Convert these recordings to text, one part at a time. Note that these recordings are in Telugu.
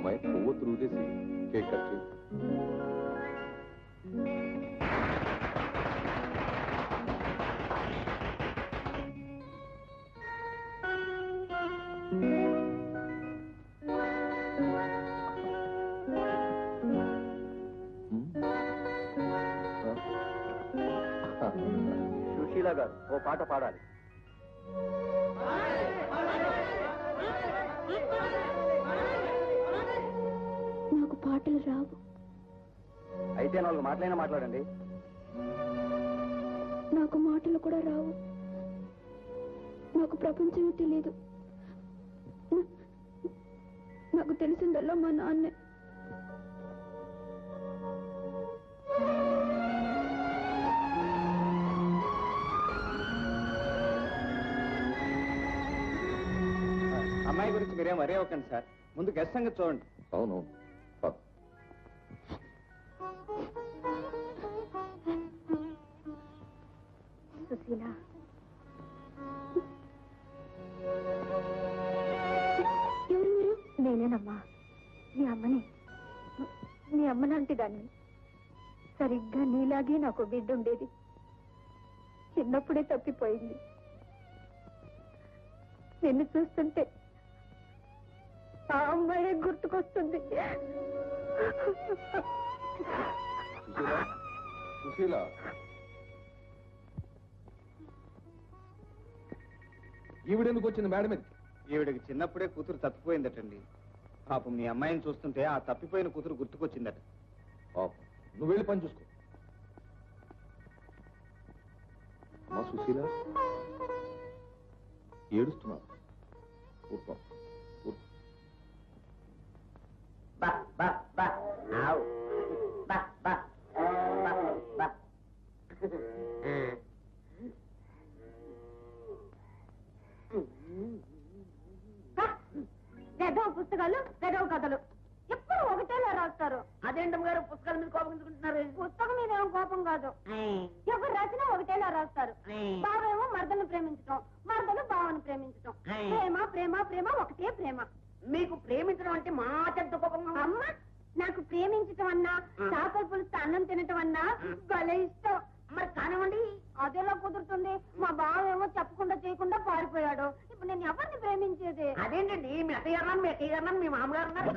అమ్మాయి పువ్వు తురుదేసి కేక్ కట్ చేయి. సుశీల గారు ఓ పాట పాడాలి. నాకు పాటలు రావు. అయితే 4 మాటలైనా మాట్లాడండి. నాకు మాటలు కూడా రావు. నాకు ప్రపంచమే తెలియదు. నాకు తెలిసిందల్లా మా నాన్నే. అమ్మాయి గురించి మీరేం వరే అవ్వకండి సార్. ముందు గెస్ట్ సంగతి చూడండి. అవును సుశీల, ఎవరు మీరు? నేనేనమ్మా, నీ అమ్మని. నీ అమ్మ లాంటి దాన్ని. సరిగ్గా నీలాగే నాకు బిడ్డ ఉండేది. చిన్నప్పుడే తప్పిపోయింది. నిన్ను చూస్తుంటే ఆ అమ్మాయి గుర్తుకొస్తుంది. సుశీల, ఈవిడెందుకు వచ్చింది మేడం మీద? ఈవిడికి చిన్నప్పుడే కూతురు తప్పిపోయిందటండి. పాపం మీ అమ్మాయిని చూస్తుంటే ఆ తప్పిపోయిన కూతురు గుర్తుకొచ్చిందట. నువ్వు వెళ్ళి పని చూసుకో. మా సుశీల ఏడుస్తున్నా. ఊరుకో. వెధవ పుస్తకాలు, వెధవ కథలు ఎప్పుడు ఒకటేలా రాస్తారు. అదేంటమ్మ గారు పుస్తకాల మీద కోపగించుకుంటున్నారు? పుస్తకం మీద ఏం కోపం కాదు. ఎవరు రాసినా ఒకటేలా రాస్తారు. బావేమో మరదను ప్రేమించటం, మరదలు బావను ప్రేమించటం. ప్రేమ ప్రేమ ప్రేమ ఒకటే ప్రేమ. మీకు ప్రేమించడం అంటే మా చెడ్డ కోపంగా. అమ్మ, నాకు ప్రేమించటం అన్నా, చేపల పులుసు అన్నం తినటం అన్నా భలే ఇష్టం. మరి కానివ్వండి. అదేలా కుదురుతుంది? మా బావేమో చెప్పకుండా చేయకుండా పారిపోయాడు. ఇప్పుడు నేను ఎవరిని ప్రేమించేది? అదేంటండి, మీ అత్తయ్య గారు, మీ అక్కయ్య గారు, మీ మామగారు ఉన్నారు.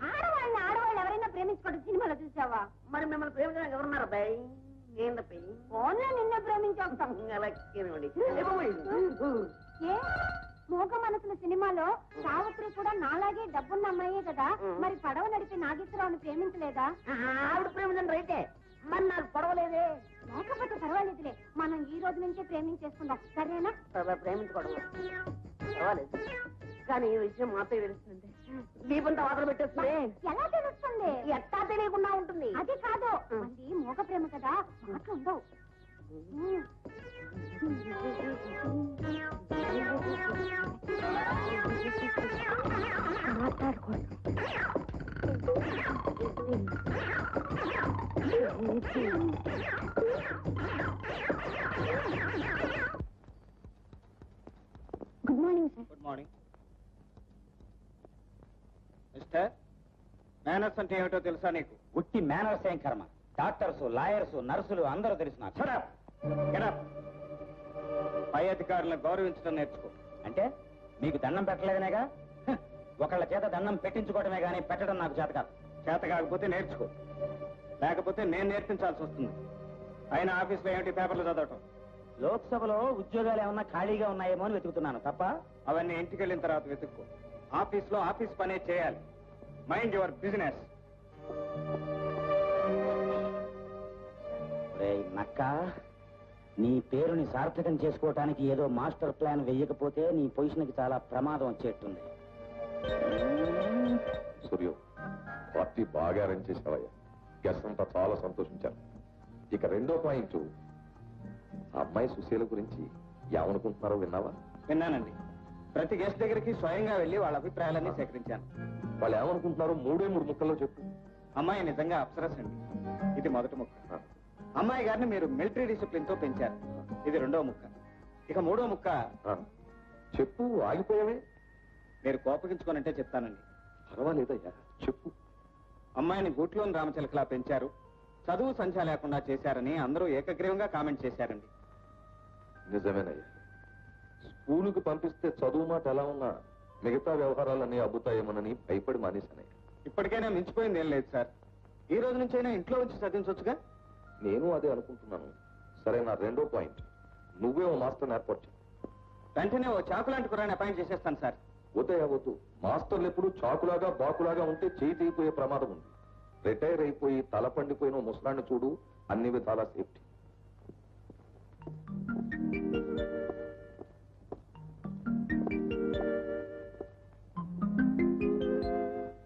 ఆడవాళ్ళు ఎవరైనా ప్రేమించుకోవడం సినిమాలో చూసావా? మరి మిమ్మల్ని ప్రేమించడానికి ఎవరున్నారు అబ్బాయి? నేను తప్పి ఫోన్లో నిన్నే ప్రేమించేస్తాం. ఏ మూగ మనసుల సినిమాలో సావిత్రి కూడా నాలాగే డబ్బున్న అమ్మాయే కదా, మరి పడవ నడిపి నాగేశ్వరరావుని ప్రేమించలేదా? ఆవిడ ప్రేమించండి రైతే, మరి నాకు పడవలేదే. లేకపోతే పర్వాలేదులే, మనం ఈ రోజు నుంచే ప్రేమించేసుకుందాం, సరేనా? ప్రేమించుకోవడం పర్వాలేదు, కానీ ఈ విషయం మాతో తెలుస్తుంది. దీపంతో వాతలు పెట్టేస్తుంది. ఎలా తెలుస్తుంది? ఎట్టా తెలియకుండా ఉంటుంది. అది కాదు, అది మూగ ప్రేమ కదా, మాటలు ఉండవు. మాట్లాడుకోండి. Good morning sir. Good morning mister. Manners అంటే ఏమిటో తెలుసా నీకు? ఉట్టి మేనర్స్ ఏం కర్మ. డాక్టర్స్, లాయర్స్, నర్సులు అందరూ తెలుసు నాకు. పై అధికారులను గౌరవించడం నేర్చుకో. అంటే మీకు దండం పెట్టలేదనేగా? ఒకళ్ళ చేత దండం పెట్టించుకోవడమే కానీ పెట్టడం నాకు చేత కాదు. చేత కాకపోతే నేర్చుకో, లేకపోతే నేను నేర్పించాల్సి వస్తుంది. అయినా ఆఫీస్లో ఏమిటి పేపర్లు చదవటం? లోక్సభలో ఉద్యోగాలు ఏమన్నా ఖాళీగా ఉన్నాయేమో అని వెతుకుతున్నాను తప్ప. అవన్నీ ఇంటికి వెళ్ళిన తర్వాత వెతుక్కో. ఆఫీస్లో ఆఫీస్ పనే చేయాలి. Mind your business. నక్క, నీ పేరుని సార్థకం చేసుకోవటానికి ఏదో మాస్టర్ ప్లాన్ వెయ్యకపోతే నీ పొజిషన్కి చాలా ప్రమాదం వచ్చేట్టుంది. సూర్యు, పార్టీ బాగా అరేంజ్ చేసావయ్యా. గెస్ట్ అంతా చాలా సంతోషించారు. ఇక రెండో పాయింట్, ఆ అమ్మాయి సుశీల గురించి ఏమనుకుంటున్నారో విన్నావా? విన్నానండి. ప్రతి గెస్ట్ దగ్గరికి స్వయంగా వెళ్లి వాళ్ళ అభిప్రాయాలన్నీ సేకరించాను. వాళ్ళు ఏమనుకుంటున్నారో 3 ముక్కల్లో చెప్పు. అమ్మాయి నిజంగా అప్సరస్ అండి. ఇది మొదటి ముక్క. అమ్మాయి గారిని మీరు మిలిటరీ డిసిప్లిన్ తో పెంచారు. ఇది రెండో ముక్క. ఇక మూడో ముక్క చెప్పు, ఆగిపోయావే. మీరు కోపగించుకోనంటే చెప్తానండి. పర్వాలేదయ్యా, చెప్పు. అమ్మాయిని గూట్లోని రామచిలకలా పెంచారు, చదువు సంధ్య లేకుండా చేశారని అందరూ ఏకగ్రీవంగా కామెంట్ చేశారండి. నిజమేనయ్యా, స్కూలుకి పంపిస్తే చదువు మాట ఎలా ఉన్నా మిగతా వ్యవహారాలన్నీ అబ్బుతాయేమోనని భయపడి మానేశానయ్యా. ఇప్పటికైనా మించిపోయింది ఏం లేదు సార్. ఈ రోజు నుంచైనా ఇంట్లో వచ్చి చదివించవచ్చుగా. నేను అదే అనుకుంటున్నాను. సరే, నా రెండో పాయింట్, నువ్వే ఓ మాస్టర్ని ఏర్పాటు చేయి. వెంటనే ఓ చాకు లాంటి కుర్రాన్ని అపాయింట్ చేసేస్తాను సార్. వద్దయ్యా వద్దు. మాస్టర్లు ఎప్పుడు చాకులాగా బాకులాగా ఉంటే చేయి తెగిపోయే ప్రమాదం ఉంది. రిటైర్ అయిపోయి తల పండిపోయిన ముసలాన్ని చూడు, అన్ని విధాలా సేఫ్టీ.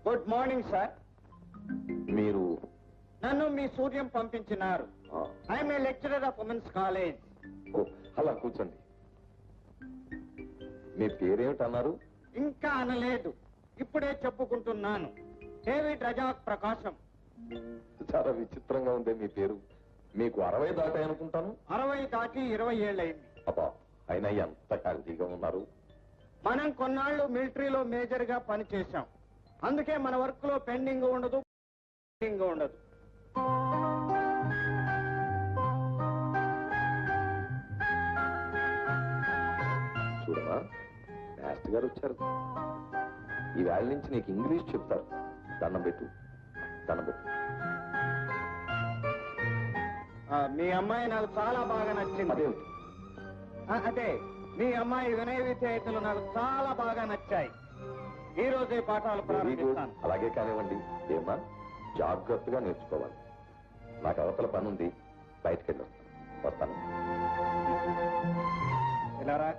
Good morning sir. మీరు నన్ను మీ సూర్యం పంపించినారు. I'm a lecturer of women's college. ఓ, అలా కూర్చోండి. మీ పేరేమిటన్నారు? ఇంకా అనలేదు, ఇప్పుడే చెప్పుకుంటున్నాను. డేవిడ్ రజాక్ ప్రకాశం. చాలా విచిత్రంగా ఉంది మీ పేరు. మీకు 60 దాటాయి అనుకుంటాను. 60 దాటి 20 ఏళ్ళయింది. అబ్బా, అయినా ఎంత హెల్తీగా ఉన్నారు. మనం కొన్నాళ్ళు మిలిటరీలో మేజర్ గా పనిచేశాం. అందుకే మన వర్క్ లో పెండింగ్ ఉండదు, ఉండదు. చూడమా, మాస్టర్ గారు వచ్చారు. ఈ వేళ నుంచి నీకు ఇంగ్లీష్ చెప్తారు. దండం పెట్టు, దండం పెట్టు. మీ అమ్మాయి నాకు చాలా బాగా నచ్చింది. అదేమిటి? అదే, మీ అమ్మాయి వినయ విధేయతలు నాకు చాలా బాగా నచ్చాయి. ఈ రోజే పాఠాలు వెరీ గుడ్. ప్రారంభిస్తాను. అలాగే కానివ్వండి. ఏమా, జాగ్రత్తగా నేర్చుకోవాలి. నాకు అవతల పని ఉంది, బయటకు వెళ్ళొస్తాను. వస్తాను. ఇలా రా,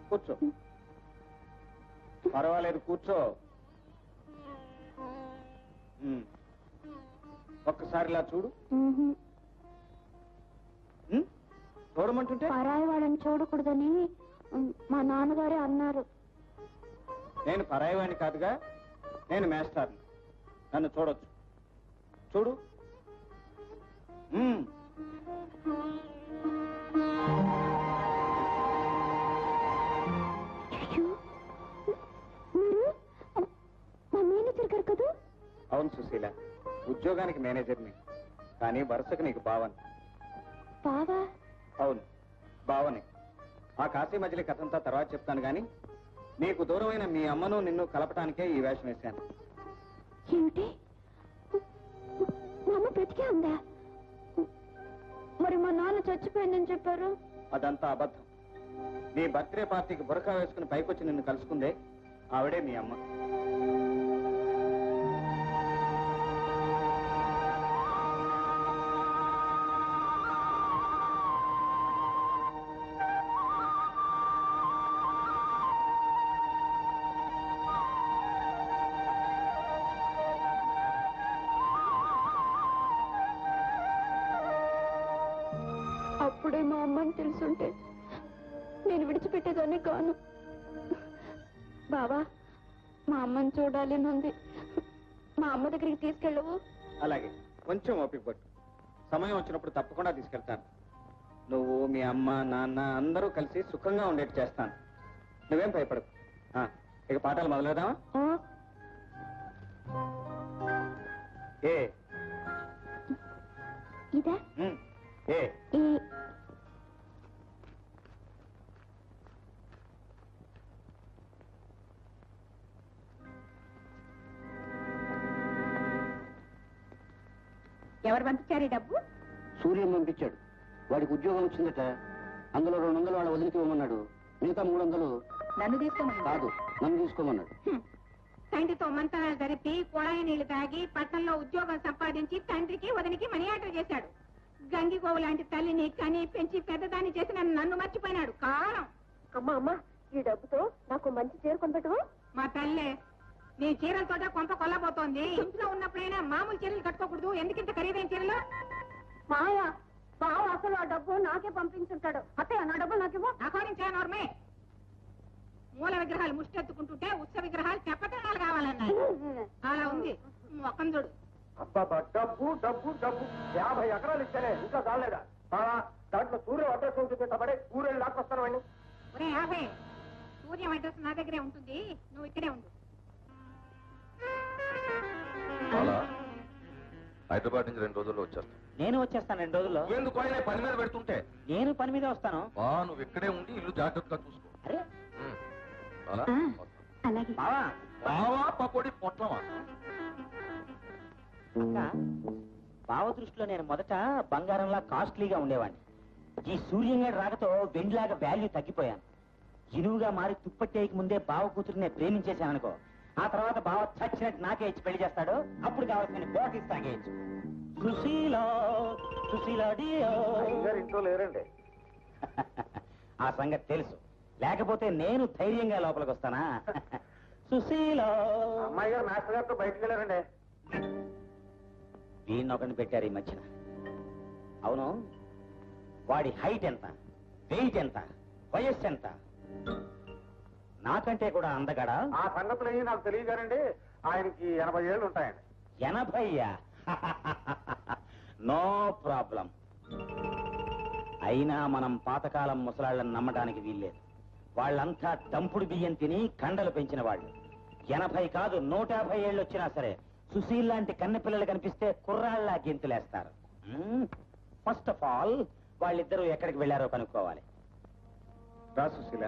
కూర్చో. పర్వాలేదు, కూర్చో. ఒక్కసారి ఇలా చూడు. చూడమంటుంటే పరాయి వాళ్ళని చూడకూడదని మా నాన్నగారే అన్నారు. నేను పరాయివాణ్ణి కాదుగా, నేను మేస్టార్ని. నన్ను చూడొచ్చు. చూడు. మేనేజర్ గారు కదా? అవును సుశీల, ఉద్యోగానికి మేనేజర్ని, కానీ వరుసకు నీకు బావని. బావా? అవును, బావని. ఆ కాశీ మజిలీ కథంతా తర్వాత చెప్తాను, కానీ నీకు దూరమైన మీ అమ్మను నిన్ను కలపటానికే ఈ వేషం వేశాను. ఏమిటి? మా అమ్మ బ్రతికే ఉందా? మరి మా నాన్న చచ్చిపోయిందని చెప్పారు. అదంతా అబద్ధం. నీ బర్త్డే పార్టీకి బురకా వేసుకుని పైకొచ్చి నిన్ను కలుసుకుందే ఆవిడే మీ అమ్మ. అప్పుడే మా అమ్మని తెలుసుంటే నేను విడిచిపెట్టేదాన్ని కాను. బావా, మా అమ్మని చూడాలి ఉంది. మా అమ్మ దగ్గరికి తీసుకెళ్ళవు? అలాగే, కొంచెం ఓపిక పట్టు. సమయం వచ్చినప్పుడు తప్పకుండా తీసుకెళ్తాను. నువ్వు, మీ అమ్మ, నాన్న అందరూ కలిసి సుఖంగా ఉండేట్టు చేస్తాను. నువ్వేం భయపడకు. ఇక పాఠాలు మొదలెడదామా? ఏ ఇదా? ఏ ఎవరు పంపించారు ఈ డబ్బు? సూర్యం పంపించాడు. వాడికి ఉద్యోగం వచ్చిందట. అందులో 200 వాళ్ళ వదిలికి ఇవ్వమన్నాడు. మిగతా 300 నన్ను తీసుకోమని కాదు, నన్ను తీసుకోమన్నాడు. తండ్రితో మంతనాలు జరిపి కుళాయి నీళ్లు తాగి పట్టణంలో ఉద్యోగం సంపాదించి తండ్రికి వదినికి మనీ ఆర్డర్ చేశాడు. గంగిగోవు లాంటి తల్లిని కని పెంచి పెద్దదాన్ని చేసి నన్ను మర్చిపోయినాడు. కాలం. అమ్మా అమ్మా, ఈ డబ్బుతో నాకు మంచి చీర కొనబెట్టవు? మా తల్లే, నీ చీరలతోటే కొంప కొల్లబోతోంది. ఇంట్లో ఉన్నప్పుడైనా మామూలు చీరలు కట్టుకోకూడదు. ఎందుకింత ఖరీదైన చీరలు? మాయా, బావ అసలు ఆ డబ్బు నాకే పంపించుంటాడు. అత్తయ్య, నా డబ్బు నాకేమో. అకార్డింగ్ చేయనోర్మే. మూల విగ్రహాలు ముష్టెత్తుకుంటుంటే ఉత్సవ విగ్రహాలు చెప్పటనాలు కావాలన్నాయి. అలా ఉంది ఒక్కని చూడు. డబ్బు డబ్బు డబ్బు 50 ఎకరాలు ఇచ్చానే, ఇంకా కాలేదా? దాంట్లో సూర్యం అడ్రస్ ఉంటుంది. ఊరేళ్ళు లాక్కొస్తాను. ఒరే 50, సూర్యం అడ్రస్ నా దగ్గరే ఉంటుంది, నువ్వు ఇక్కడే ఉండు. అలా హైదరాబాద్ నుంచి 2 రోజుల్లో వచ్చేస్తాను. నేను వచ్చేస్తాను 2 రోజుల్లో. ఎందుకు ఆయన పని మీద పెడుతుంటే? నేను పని మీదే వస్తాను. నువ్వు ఇక్కడే ఉండి ఇల్లు జాగ్రత్తగా చూసుకో. అరే అలా అలాగే. బావా, బావా పకోడి పొట్లమా? అక్క, బావ దృష్టిలో నేను మొదట బంగారంలా కాస్ట్లీగా ఉండేవాడిని. ఈ సూర్యంగా రాకతో వెండిలాగా వాల్యూ తగ్గిపోయాను. ఇనువుగా మారి తుప్పట్టేకి ముందే బావ కూతురు నేను ప్రేమించేశాను అనుకో, ఆ తర్వాత బావ చచ్చినట్టు నాకే ఇచ్చి పెళ్లి చేస్తాడు. అప్పుడు కావాల్సిన బాటిల్స్ తాగేయచ్చు. సుశీలా సుశీలా ఇంట్లో లేరండి. ఆ సంగతి తెలుసు, లేకపోతే నేను ధైర్యంగా లోపలికి వస్తానా? సుశీలా. అమ్మాయి గారు మాస్టర్ గారితో బయటకు వెళ్ళారండి. వీణొకరిని పెట్టారు ఈ మధ్యన. అవును, వాడి హైట్ ఎంత, వెయిట్ ఎంత, వయస్సు ఎంత? నాకంటే కూడా అందగాడా? ఆ సంగతులు ఏమి నాకు తెలియగానండి. ఆయనకి 80 ఏళ్ళు ఉంటాయండి. 80? No problem. అయినా మనం పాతకాలం ముసలాళ్ళని నమ్మడానికి వీల్లేదు. వాళ్ళంతా దంపుడు బియ్యం తిని కండలు పెంచిన వాళ్ళు. 80 కాదు 150 ఏళ్ళు వచ్చినా సరే సుశీల్ లాంటి కన్నె పిల్లలు కనిపిస్తే కుర్రాళ్ళ గెంతులేస్తారు. ఫస్ట్ ఆఫ్ ఆల్ వాళ్ళిద్దరూ ఎక్కడికి వెళ్ళారో కనుక్కోవాలి. రా సుశీల.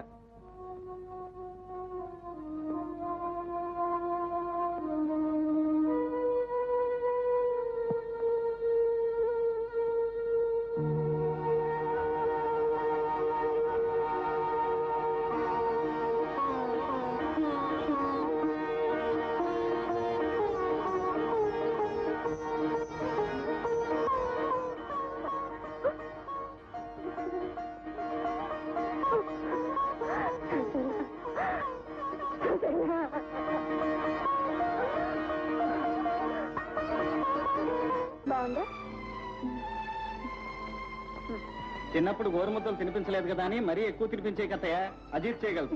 బాగుందా? చిన్నప్పుడు గోరుముద్దలు తినిపించలేదు కదా అని మరీ ఎక్కువ తినిపించే కదయ్యా, అజీత్ చేయగలదు.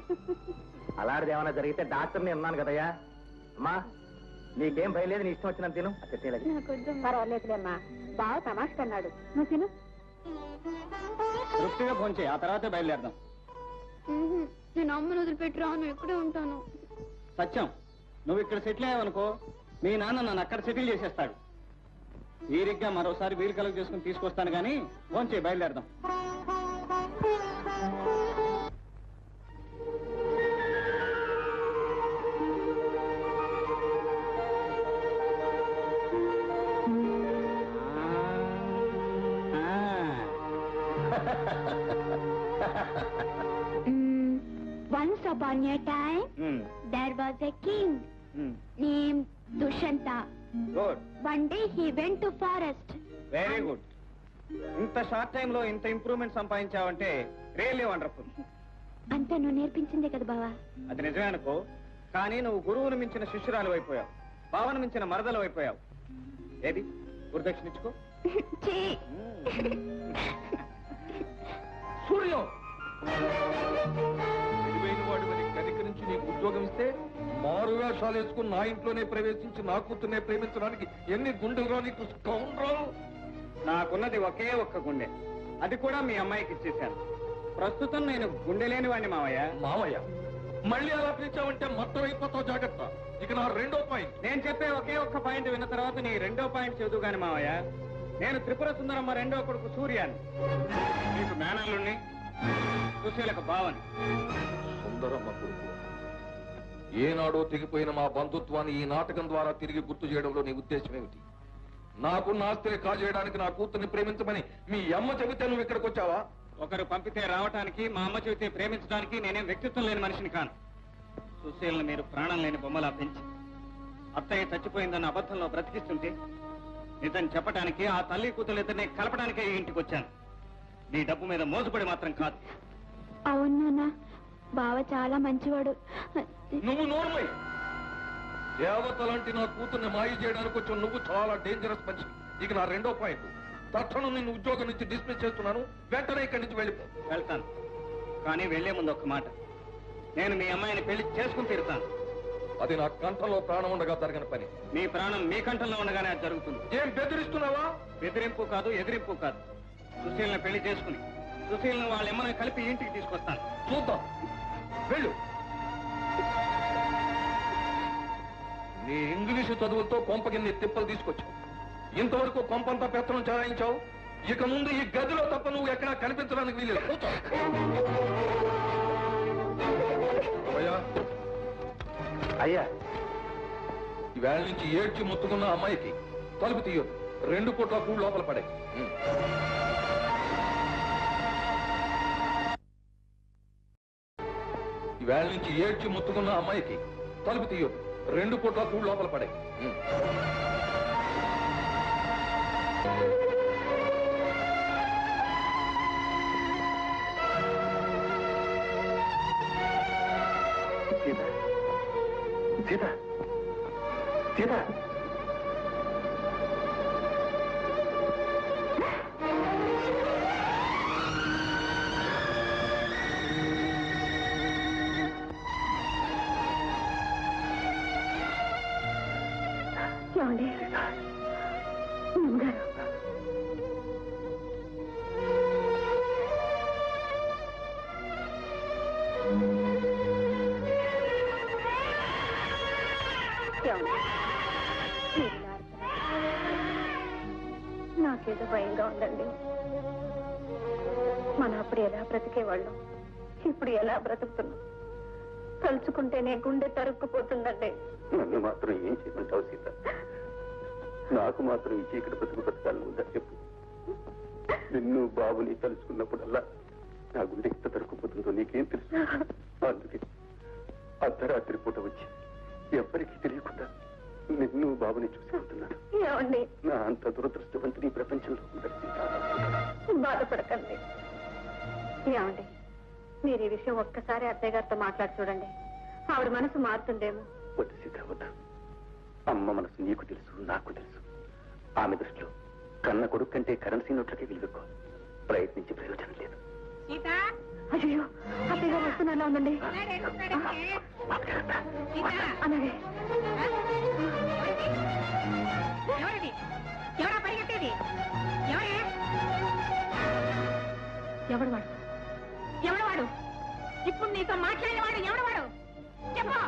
అలాంటిది ఏమైనా జరిగితే డాక్టర్ని ఉన్నాను కదయ్యా. అమ్మా నీకేం భయలేదు, నీ ఇష్టం వచ్చినంత తిను. పర్వాలేదులేమ్మా, బాగా తమాష్ కన్నాడు. నువ్వు తిను. తృప్తిగా ఫోన్ చేయి, ఆ తర్వాతే బయలుదేరదాం. నేను అమ్మను వదిలిపెట్టి రాను, ఇక్కడే ఉంటాను. సత్యం, నువ్వు ఇక్కడ సెటిల్ అయ్యావనుకో మీ నాన్న నన్ను అక్కడ సెటిల్ చేసేస్తాడు. వీరిగ్గా మరోసారి వీలు కలుగు చేసుకుని తీసుకొస్తాను కానీ ఫోన్ చేయి, బయలుదేరదాం. Once upon a time, there was a king named Dushanta. Good, One day he went to forest. Very good. ఇంత షార్ట్ టైమ్ లో ఇంత ఇంప్రూవ్మెంట్ సంపాదించావంటే రియల్లీ వండర్ఫుల్. అంతా నువ్వు నేర్పించిందే కదా బావా. అది నిజమే అనుకో, కానీ నువ్వు గురువును మించిన శిష్యురాలు అయిపోయావు, భావన మించిన మరదలు అయిపోయావు. ఏది గురుదక్షిణ ఇచ్చుకో. ఛీ! సూర్యం తెలివైన వాడి మరి గదిక నుంచి నీకు ఉద్యోగం ఇస్తే మారు వేషాలు వేసుకుని నా ఇంట్లోనే ప్రవేశించి నా కూతుర్నే ప్రేమించడానికి ఎన్ని గుండెలు నీకు స్కౌండ్రల్. నాకున్నది ఒకే ఒక్క గుండె, అది కూడా మీ అమ్మాయికి ఇచ్చేశాను. ప్రస్తుతం నేను గుండె లేని వాడిని మావయ్య. మామయ్య మళ్ళీ అలా పిలిచావంటే మొత్తం అయిపోతావు, జాగ్రత్త. ఇక నా 2వ పాయింట్. నేను చెప్పే ఒకే ఒక్క పాయింట్ విన్న తర్వాత నీ 2వ పాయింట్ చదువు గాని మావయ్య. నేను త్రిపుర సుందరమ్మ 2వ కొడుకు సూర్యాన్ని, నీకు మేనల్లుణ్ణి, సుశీలకు బావని. సుందరమ్మ కొడుకు ఏనాడో తెగిపోయిన మా బంధుత్వాన్ని ఈ నాటకం ద్వారా తిరిగి గుర్తు చేయడంలో నీ ఉద్దేశం ఏమిటి? నాకున్న ఆస్తిని కాజేయడానికి నా కూతుర్ని ప్రేమించమని మీ అమ్మ చెబితే నువ్వు ఇక్కడికి వచ్చావా? ఒకరు పంపితే రావటానికి, మా అమ్మ చెబితే ప్రేమించడానికి నేనేం వ్యక్తిత్వం లేని మనిషిని కాను. సుశీలను మీరు ప్రాణం లేని బొమ్మలా పెంచి అత్తయ్య చచ్చిపోయిందన్న అబద్ధంలో బ్రతికిస్తుంటే నిజం చెప్పడానికి, ఆ తల్లి కూతురు ఇద్దరిని కలపడానికే ఈ ఇంటికి వచ్చాను. నీ డబ్బు మీద మోసపడి మాత్రం కాదు. అవును నాన్న, బావ చాలా మంచివాడు. నువ్వు నోర్మై దేవతలాంటి నా కూతుర్ని మాయ చేయడానికి వచ్చి నువ్వు చాలా డేంజరస్ మనిషి. ఇక నా 2వ పాయింట్. తక్షణం నిన్ను ఉద్యోగం నుంచి డిస్మిస్ చేస్తున్నాను, వెంటనే ఇక్కడి నుంచి వెళ్ళిపో. వెళ్తాను, కానీ వెళ్లే ముందు ఒక్క మాట. నేను మీ అమ్మాయిని పెళ్లి చేసుకుని తీరుతాను. అది నా కంఠంలో ప్రాణం ఉండగా జరిగిన పని. మీ ప్రాణం మీ కంఠంలో ఉండగానే అది జరుగుతుంది. ఏం బెదిరిస్తున్నావా? బెదిరింపు కాదు, ఎదిరింపు కాదు. సుశీలను పెళ్లి చేసుకుని సుశీలను వాళ్ళ ఎమ్మని కలిపి ఇంటికి తీసుకొస్తాను. చూద్దాం, వెళ్ళు. ఇంగ్లీషు చదువులతో కొంపకిన్ని తిప్పలు తీసుకొచ్చావు. ఇంతవరకు కొంపంతా పెత్తనం చెలాయించావు. ఇక ముందు ఈ గదిలో తప్ప నువ్వు ఎక్కడా కనిపించడానికి వీలేదు. కూర్చో. అయ్యా, ఈవేళ నుంచి ఏడ్చి ముత్తుకున్న అమ్మాయికి తలుపు తీయొద్దు. 2 పూట్ల కూడు లోపల పడే. ఈవేళ నుంచి ఏడ్చి ముత్తుకున్న అమ్మాయికి తలుపు తీయొద్దు. 2 పూట్ల కూడు లోపల పడే. సీత, సీత, ఏమండి గారు, నాకేదో భయంగా ఉందండి. మనం అప్పుడు ఎలా బ్రతికేవాళ్ళం, ఇప్పుడు ఎలా బ్రతుకుతున్నాం తలుచుకుంటేనే గుండె తరుక్కుపోతుందండి. నన్ను మాత్రం ఏం చేయమంటావు సీత? నాకు మాత్రం ఈ చీకటి బతకాలని ఉందా చెప్పు? నిన్ను బాబుని తలుచుకున్నప్పుడల్లా నా గుండె ఎంత తరుక్కుపోతుందో నీకేం తెలుసు? అందుకే అర్ధరాత్రి పూట వచ్చి ఎవ్వరికీ తెలియకుండా నిన్ను బాబుని చూసుకుంటున్నాను. ఏమండి, నా అంత దురదృష్టవంతుని ప్రపంచంలో ఉండదు సీత. బాధపడకండి. ఏమండి, మీరు ఈ విషయం ఒక్కసారి అత్తయ్య గారితో మాట్లాడి చూడండి. ఆవిడ మనసు మారుతుందేమో. వద్దు సీత, వద్దు. అమ్మ మనసు నీకు తెలుసు, నాకు తెలుసు. ఆమె దృష్టిలో కన్న కొడుకు కంటే కరెన్సీ నోట్లకే విలువెక్కువ. ప్రయత్నించి ప్రయోజనం లేదు. అయ్యో, అత్తయ్య గారు వస్తున్నారా ఉందండి. అలాగే. ఎవరా పరిగెత్తేది? ఎవడు వాడు? ఎవడు వాడు? ఇప్పుడు నీతో మాట్లాడేవాడు ఎవడు వాడు? చెప్పు.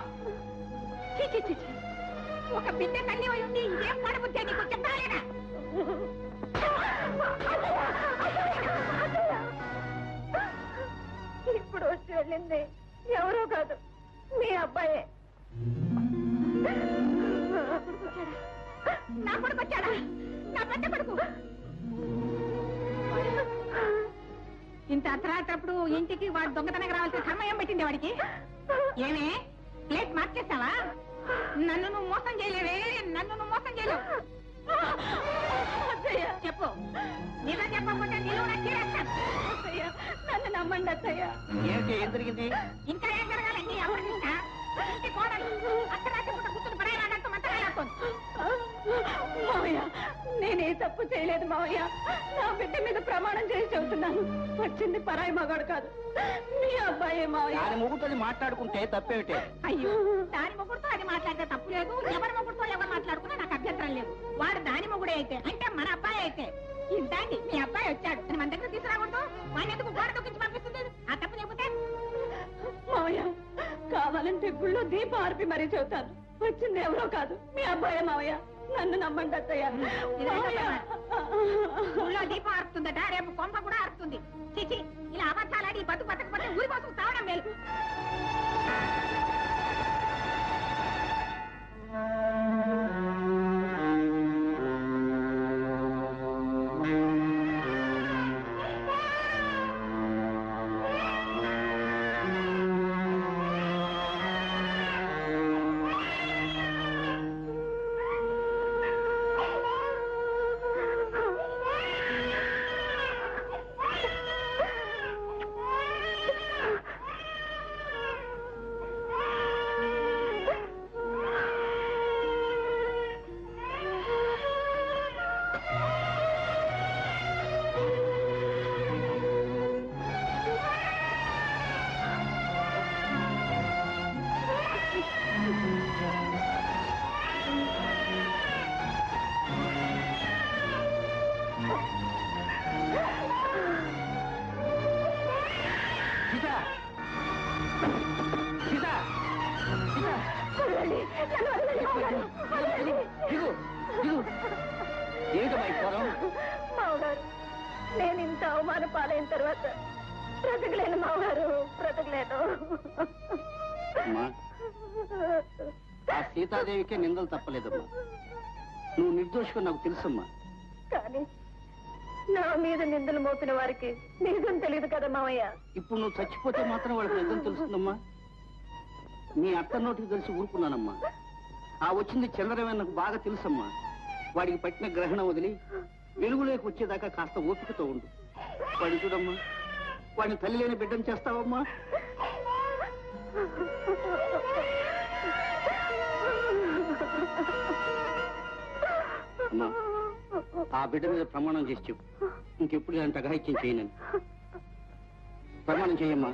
ఒక బిడ్డ తల్లి అయి ఉండి ఇంకేం పడబుద్దే నీకు చెప్పాలేనా? ఇప్పుడు వచ్చి వెళ్ళింది ఎవరో కాదు, మీ అబ్బాయే. నా కొడుకు వచ్చాడా? నా పెద్ద కొడుకు. ఇంత అర్ధరాత్రప్పుడు ఇంటికి వాడు దొంగతనకు రావాల్సిన సమయం పెట్టింది వాడికి. ఏమే ప్లేట్ మార్చేస్తావా? నన్ను నువ్వు మోసం చేయలేవే, నన్ను నువ్వు మోసం చేయలేవు. చెప్పు, నిజం చెప్పకపోతే నిలువున చీరేస్తాను. నన్ను నమ్మండి అత్తయ్య. ఏంటి, ఏం జరిగింది? ఇంకా ఏం జరగాలండి? అప్పటికింకా ఇంటి కోడలు అర్ధరాత్రి పూట కూర్చుని పడేలాగంటూ మంటరాలేస్తుంది. మావయ్య, నేనే తప్పు చేయలేదు మావయ్య. నా బిడ్డ మీద ప్రమాణం చేసి చెబుతున్నాను. వచ్చింది పరాయి మగాడు కాదు, మీ అబ్బాయే మావయ్య. దాని ముగ్గుతో మాట్లాడుకుంటే తప్పేమిటే? అయ్యో, దాని మొగుడుతో అది మాట్లాడితే తప్పు లేదు. ఎవరి మొగుడుతో ఎవరు మాట్లాడుకున్నా నాకు అభ్యంతరం లేదు. వాడు దాని మొగుడే అయితే, అంటే మన అబ్బాయి అయితే, ఇంతాండి మీ అబ్బాయి వచ్చాడు అని మన దగ్గర తీసుకురాకూడదు. వాడిని ఎందుకు గోడ దొక్కించి పంపిస్తుంది? ఆ తప్పు లేకపోతే మావయ్య, కావాలంటే గుళ్ళో దీపం ఆర్పి మరీ చెబుతాను. వచ్చింది ఎవరో కాదు, మీ అబ్బాయే మావయ్య. నన్ను నమ్మండి అత్తయ్య. ఊళ్ళో దీపం ఆరుతుందట, రేపు కొంప కూడా ఆరుతుంది. చిచి, ఇలా అబద్ధాలని బతకపోతే ఊరి కోసం తావడం మేలు. వదలండి, నన్ను వదలండి, మావగారు. వదలండి. మావగారు, నేను ఇంత అవమాన పాలైన తర్వాత బ్రతకలేను మావగారు, బ్రతకలేను. ఆ సీతాదేవికే నిందలు తప్పలేదమ్మా. నువ్వు నిర్దోషిగా నాకు తెలుసమ్మా. కానీ నా మీద నిందలు మోపిన వారికి నిజం తెలియదు కదా మావయ్య. ఇప్పుడు నువ్వు చచ్చిపోతే మాత్రం వాళ్ళకి నిజం తెలుస్తుందమ్మా. నీ అత్త నోటికి తెలిసి ఊరుకున్నానమ్మా. ఆ వచ్చింది చంద్రమే నాకు బాగా తెలుసమ్మా. వాడికి పట్టిన గ్రహణం వదిలి వెలుగులోకి వచ్చేదాకా కాస్త ఓపికతో ఉండు. వాడిని చూడమ్మా, వాడిని తల్లి లేని బిడ్డను చేస్తావమ్మా. అమ్మా, ఆ బిడ్డ మీద ప్రమాణం చేసి చెప్పు, ఇంకెప్పుడు ఇలాంటి అఘాయిత్యం చేయనని. ప్రమాణం చేయమ్మా.